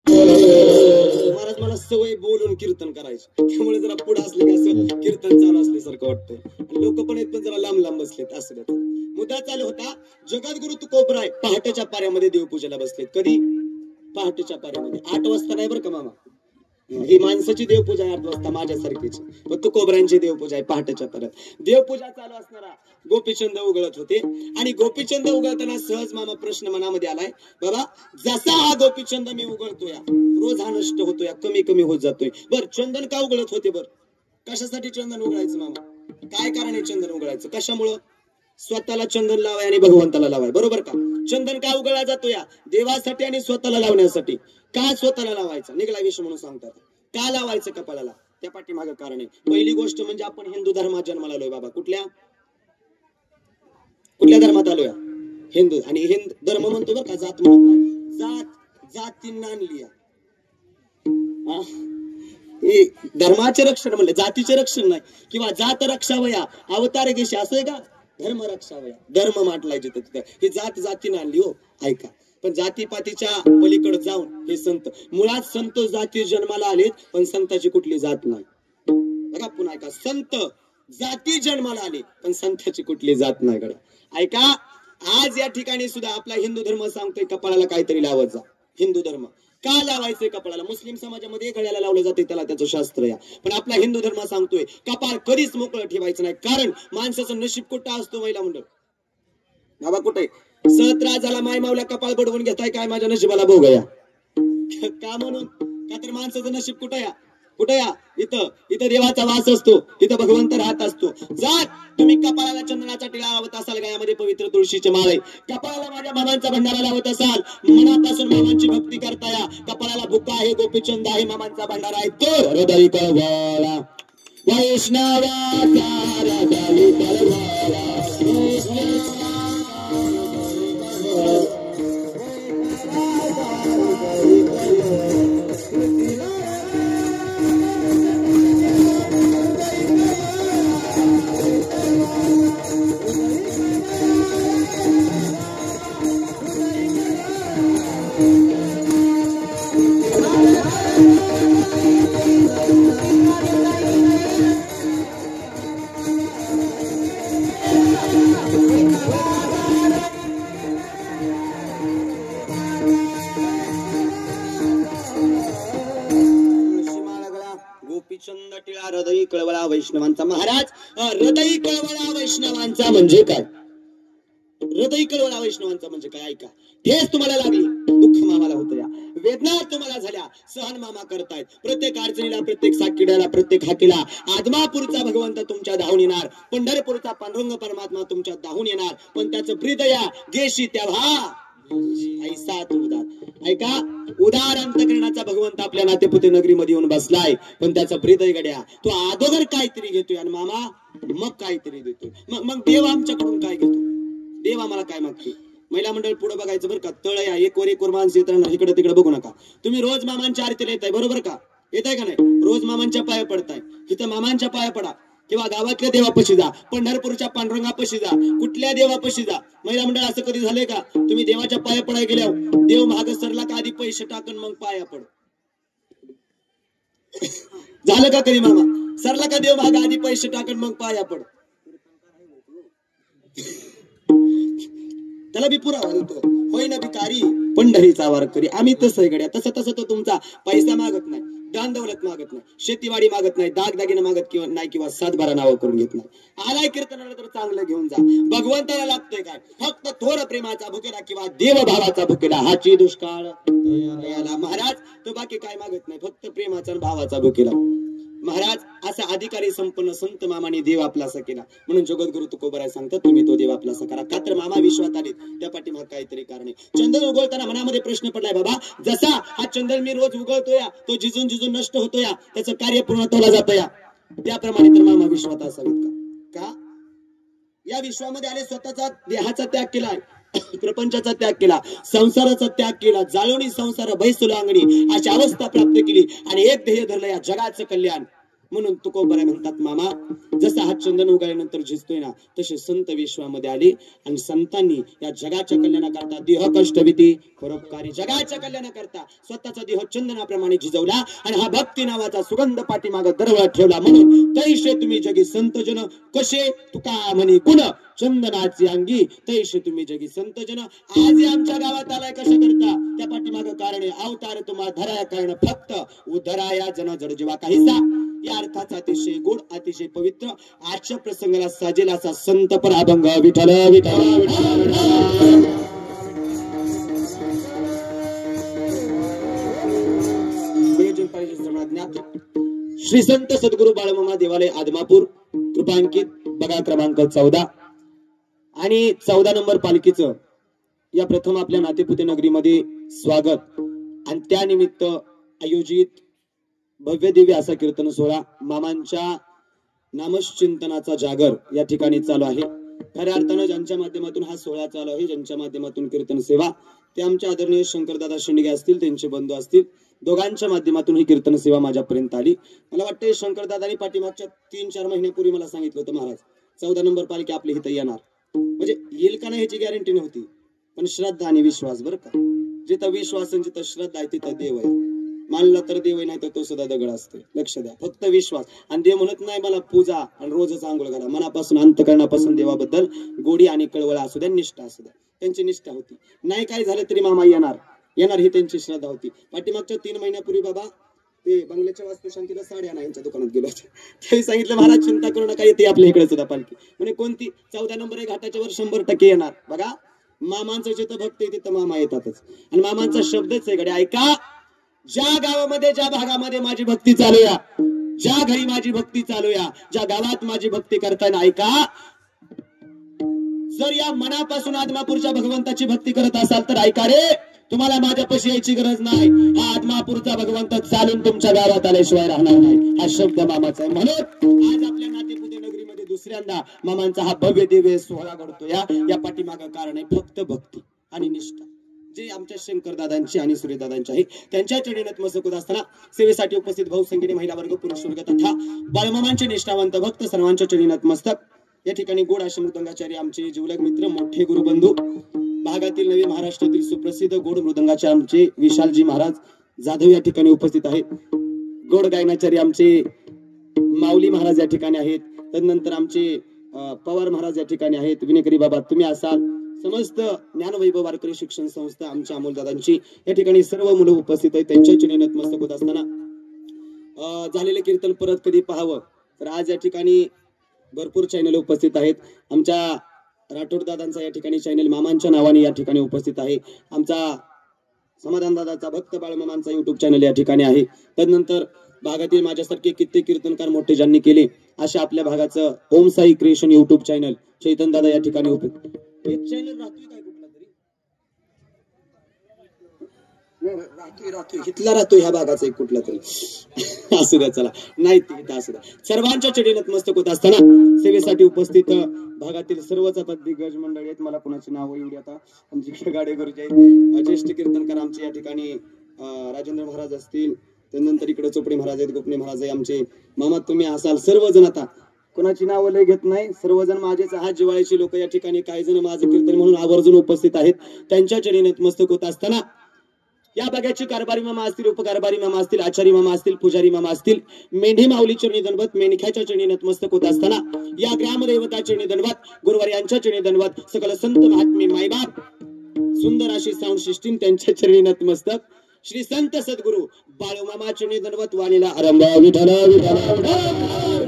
महाराज मला सवय बोलून कीर्तन करायची, त्यामुळे जरा पुढे असले की असं कीर्तन चालू असल्यासारखं वाटतंय आणि लोक पण आहेत पण जरा लांब लांब बसलेत असं करतात. मुद्दा चालू होता जगद्गुरु तुकोबराय पहाटेच्या पाऱ्यामध्ये देवपूजेला बसलेत. कधी? पहाटेच्या पाऱ्यामध्ये 8 वाजता नाही बरं का मामा, ही माणसाची देवपूजा आहे 8 वाजता माझ्यासारखीची, पण तुकोबरायांची देवपूजा आहे पहाटेच्या पाऱ्यात. देवपूजा चालू असणारा गोपीचंद उगळत होते आणि गोपीचंद उगळताना सहज मामा प्रश्न मनामध्ये आलाय, बाबा जसा हा गोपीचंद मी उगळतोय रोज हा नष्ट होतोय, कमी कमी होत जातोय, बर चंदन का उगळत होते? बर कशासाठी चंदन उगळायचं मामा? काय कारण आहे चंदन उगळायचं? कशामुळं? स्वतःला चंदन लावाय आणि भगवंताला लावाय, बरोबर का? चंदन का उगळला जातो? या देवासाठी आणि स्वतःला लावण्यासाठी. का स्वतःला लावायचं? निघला विषय म्हणून सांगतात. का लावायचं कपाळाला? त्या पाठीमागं कारण आहे. पहिली गोष्ट म्हणजे आपण हिंदू धर्मात जन्माला आलोय बाबा. कुठल्या धर्मात आलोय? हिंदू. आणि हिंद धर्म म्हणतो बरं का, जात म्हणत नाही. जातींना आणली धर्माचे रक्षण म्हणले, जातीचे रक्षण नाही. किंवा जात रक्षावया अवतार घेशी असं आहे का? धर्म रक्षावया, धर्म मांडलाय तिथं. ही जात जातीने आणली हो, ऐका. पण जातीपातीच्या पलीकडे जाऊन हे संत, मुळात संत जाती जन्माला आलेत पण संताची कुठली जात नाही. बघा पुन्हा ऐका, संत जाती जन्माला आले पण संताची कुठली जात नाही. कडा ऐका, आज या ठिकाणी सुद्धा आपला हिंदू धर्म सांगतोय कपाळाला काहीतरी लावत जा. हिंदू धर्म का लावायचंय कपाळाला? मुस्लिम समाजामध्ये गळ्याला लावलं जाते, त्याला त्याचं शास्त्र या. पण आपला हिंदू धर्म सांगतोय कपाळ कधीच मोकळं ठेवायचं नाही. कारण माणसाचं नशीब कुठं असतो महिला मंडळ? बाबा कुठे? सहत्रा झाला माय मावल्या कपाळ बडवून घेताय काय माझ्या नशिबाला भोगया का म्हणून? का तर माणसाचं नशीब कुठं या? कुठं या? इथं देवाचा वास असतो, इथं भगवंत राहत असतो. जात तुम्ही कपाळाला चंदनाचा टिळा लावत असाल, गायामध्ये पवित्र तुळशीचे माळे, कपाळाला माझ्या मामांचा भंडारा लावत असाल, मनापासून मामांची भक्ती करताया. कपाळाला बुक्का आहे, गोपीचंद आहे, मामांचा भंडारा आहे, तो हृदय कळवळा वैष्णवाचा हृदय कळवळा. गोपीचंद टिळा हृदय कळवळा वैष्णवांचा. महाराज हृदय कळवळा वैष्णवांचा म्हणजे काय? हृदय कळवळा वैष्णवांचा म्हणजे काय? ऐका, ठेस तुम्हाला लागली, दुःख मामाला होतं या, वेदना तुम्हाला झाल्या, सहन मामा करतायत. प्रत्येक अडचणीला, प्रत्येक साकिड्याला, प्रत्येक हाकीला आदमापूरचा भगवंत तुमच्या धावून येणार, पंढरपूरचा पांडुरंग परमात्मा तुमच्या धावून येणार. पण त्याचं प्रिदया गेशी तेव्हा ऐसा तू उदार. ऐका, उदार अंतकरणाचा भगवंत आपल्या नातेपुते नगरीमध्ये येऊन बसलाय, पण त्याचा हृदय गड्या तो अगोदर काहीतरी घेतोय आणि मामा मग काहीतरी देतोय. मग देव आमच्याकडून काय घेतो? देव आम्हाला काय मागतो? महिला मंडळ पुढे बघायचं बरं का. तळ या एक वर माणसं येत राहणार, इकडे तिकडे बघू नका. तुम्ही रोज मामांच्या आरतीला येताय, बरोबर का? येताय का नाही? रोज मामांच्या पाया पडताय, इथं मामांच्या पाया पडा. किंवा गावातल्या देवापाशी जा, पंढरपूरच्या पांडुरंगापाशी जा, कुठल्या देवापाशी जा. महिला मंडळ असं कधी झालंय का तुम्ही देवाच्या पाया पडाय गेल्यावर देव माग सरला का आधी पैसे टाकून मग पाया पड? झालं का कधी मामा? सरला का देव माग आधी पैसे टाकून मग पाया पड? त्याला बी पुरावा देतो, होय ना भिकारी पंढरीचा वारकरी. आम्ही तसं गड्या, तसं तो तुमचा पैसा मागत नाही, दान दौलत मागत नाही, शेतीवाडी मागत नाही, दागदागिने मागत किंवा नाही, किंवा 7-12 नावं करून घेत नाही. आलाय कीर्तनाला तर चांगलं घेऊन जा. भगवंताला लागतोय काय? फक्त थोर प्रेमाचा भुकेला किंवा देवभावाचा भुकेला, हाची दुष्काळ याला महाराज. तो बाकी काय मागत नाही, फक्त प्रेमाचा आणि भावाचा भुकेला. महाराज असा अधिकारी संपन्न संत मामाने देव आपलासा केला. म्हणून जगद्गुरु तुकोबराय सांगतात तुम्ही तो देव आपलासा करा. का तर मामा विश्वात आले, त्या पाठीमाग काहीतरी कारण आहे. चंदन उगवताना मनामध्ये प्रश्न पडलाय, बाबा जसा हा चंदन मी रोज उगवतोय, तो झिजून झिजून नष्ट होतोय, त्याचं कार्य पूर्णत्वाला जातोय, त्याप्रमाणे तर मामा विश्वात असावेत का? या विश्वामध्ये आले, स्वतःचा देहाचा त्याग केलाय, प्रपंचाचा त्याग केला, संसाराचा त्याग केला, जाळवणी संसार भैसुलांगणी अशी अवस्था प्राप्त केली आणि एक ध्येय धरलं, या जगाचं कल्याण. म्हणून तुकोबराय म्हणतात, मामा जसा हा चंदन उगाल्यानंतर झिजतोय ना, तसे संत विश्वामध्ये आले आणि संतांनी या जगाच्या कल्याणाकरता देह कष्ट भीती परोपकारी जगाच्या कल्याणाकरता स्वतःचा देह चंदनाप्रमाणे झिजवला आणि हा भक्ती नावाचा सुगंध पाठीमागे दरवळत ठेवला. म्हणून तैसे तुम्ही जगी संत जन कसे तुका म्हणे गुण चंदनाची अंगी तैसे तुम्ही जगी संत जन. आज आमच्या गावात आलाय कशा करता, त्या पाठीमागे कारण अवतार तुम्हा धराया कारण फक्त उधराया जन जड जीवा काहीसा. या अर्थाचा अतिशय गोड अतिशय पवित्र आजच्या प्रसंगाला साजेल असा संत पराभंग विठ्ठल विठ्ठल. श्री संत सद्गुरु बाळमामा देवालय आदमापूर कृपांकित बघा क्रमांक 14 आणि 14 नंबर पालखीचं या प्रथम आपल्या नातेपुते नगरीमध्ये स्वागत आणि त्यानिमित्त आयोजित भव्य दिव्य असा कीर्तन सोहळा मामांच्या नामचिंतनाचा जागर या ठिकाणी चालू आहे. खऱ्या अर्थानं ज्यांच्या माध्यमातून हा सोहळा चालू आहे, ज्यांच्या माध्यमातून कीर्तन सेवा, ते आमच्या आदरणीय शंकरदादा शेंडगे असतील, त्यांचे बंधू असतील, दोघांच्या माध्यमातून ही कीर्तन सेवा माझ्यापर्यंत आली. मला वाटतं शंकरदादांनी पाठीमागच्या 3-4 महिन्यापूर्वी मला सांगितलं होतं, महाराज 14 नंबर पालखी आपली इथं येणार. म्हणजे येईल का नाही ह्याची गॅरंटी नव्हती, पण श्रद्धा आणि विश्वास बरं का. जिथं विश्वास आणि जिथं श्रद्धा आहे तिथं देव आहे. मानला तर देव नाही तर तो सुद्धा दगड असतो. लक्ष द्या, फक्त विश्वास. आणि देव म्हणत नाही मला पूजा आणि रोजच आंघोळ घाला. मनापासून अंतकरणापासून देवाबद्दल गोडी आणि कळवळ असू द्या, निष्ठा असू द्या. त्यांची निष्ठा होती. नाही काय झालं तरी मामा येणार येणार ही त्यांची श्रद्धा होती. पाठीमागच्या 3 महिन्यापूर्वी बाबा ते बंगल्याच्या वास्तुशांतीला साड्या ना यांच्या दुकानात गेलो होते. त्यावेळी सांगितलं महाराज चिंता करू नका, येते आपल्या इकडे सुद्धा पालखी. म्हणजे कोणती 14 नंबर आहे घाटाच्या वर 100% येणार. बघा मामांचं जिथं भक्त आहे तिथं मामा येतातच. आणि मामांचा शब्दच आहे गडे, ऐका ज्या गावामध्ये ज्या भागामध्ये माझी भक्ती चालूया, ज्या घरी माझी भक्ती चालूया, ज्या गावात माझी भक्ती करताना ऐका, जर या मनापासून आदमापूरच्या भगवंताची भक्ती करत असाल तर ऐका रे, तुम्हाला माझ्यापाशी यायची गरज नाही. हा आदमापूरचा भगवंत चालून तुमच्या गावात आल्याशिवाय राहणार नाही. हा शब्द मामाचा आहे. म्हणून आज आपल्या नातेपुते नगरीमध्ये दुसऱ्यांदा मामांचा हा भव्य दिव्य सोहळा घडतो. या पाठीमागं कारण आहे फक्त भक्ती आणि निष्ठा, जे आमच्या शंकरदादांची आणि सूर्यदादांची आहे. त्यांच्या चरणी नतमस्तक होत असताना सेवेसाठी उपस्थित भाऊसंगीने महिला वर्ग पुरुष वर्ग तथा बाळमामांचे निष्ठावंत भक्त सर्वांच्या चरणी नतमस्तक. या ठिकाणी गोड असे मृदंगाचार्य आमचे जिवलग मित्र मोठे गुरुबंधू, भागातील नवे महाराष्ट्रातील सुप्रसिद्ध गोड मृदंगाचे आमचे विशालजी महाराज जाधव या ठिकाणी उपस्थित आहेत. गोड गायनाचार्य आमचे माऊली महाराज या ठिकाणी आहेत. तदनंतर आमचे पवार महाराज या ठिकाणी आहेत. विनेकरी बाबा तुम्ही असाल. समस्त ज्ञानवैभव वारकरी शिक्षण संस्था आमच्या अमोलदादांची या ठिकाणी सर्व मुलं उपस्थित आहेत. त्यांच्या चरणी नतमस्तक होत असताना झालेले कीर्तन परत कधी पाहावं तर आज या ठिकाणी भरपूर चॅनल उपस्थित आहेत. आमच्या राठोड दादांचा या ठिकाणी चॅनल मामांच्या नावाने या ठिकाणी उपस्थित आहे. आमचा समाधान दादाचा भक्त बाळमामांचा युट्यूब चॅनल या ठिकाणी आहे. तदनंतर भागातील माझ्यासारखे कित्येक कीर्तनकार मोठे ज्यांनी केले अशा आपल्या भागाचं ओम साई क्रिएशन युट्यूब चॅनल चैतन दादा या ठिकाणी उपस्थित. एक चॅनल राहतोय काय कुठला तरी राहतोय इथला राहतोय ह्या भागाचा एक कुठला तरी असू द्या, चला नाही ते असू द्या. सर्वांच्या चरणी नतमस्तक होत असताना सेवेसाठी उपस्थित भागातील सर्वच आता दिग्गज मंडळी आहेत. मला कोणाची नाव एवढी आता आमचे गाडे गुरुजी आहेत, ज्येष्ठ कीर्तनकार आमचे या ठिकाणी राजेंद्र महाराज असतील, त्यानंतर इकडे चोपडे महाराज आहेत, गोपने महाराज आहे आमचे. मामा तुम्ही असाल सर्वजण, आता कोणाची नावं लय घेत नाही, सर्वजण माझेच आहात जिवाळ्याची लोक या ठिकाणी. काही जण माझं कीर्तन म्हणून आवर्जून उपस्थित आहेत. त्यांच्या चरणी नतमस्तक होत असताना या भागाची कारभारी मामा असतील, उपकारभारी मामा असतील, आचारी मामा असतील, पुजारी मामा असतील, मेंढी माऊली चरणी दंडवत, मेंढख्याच्या चरणी नतमस्तक होत असताना या ग्रामदेवता चरणी दंडवत, गुरुवारी यांच्या चरणी दंडवत, सकल संत महात्मे मायबाप सुंदर अशी साऊंड सिस्टीम त्यांच्या चरणी नतमस्तक. श्री संत सद्गुरु बाळमामा चरणी दंडवत, वाणीला आरंभ. विठ्ठल विठ्ठल.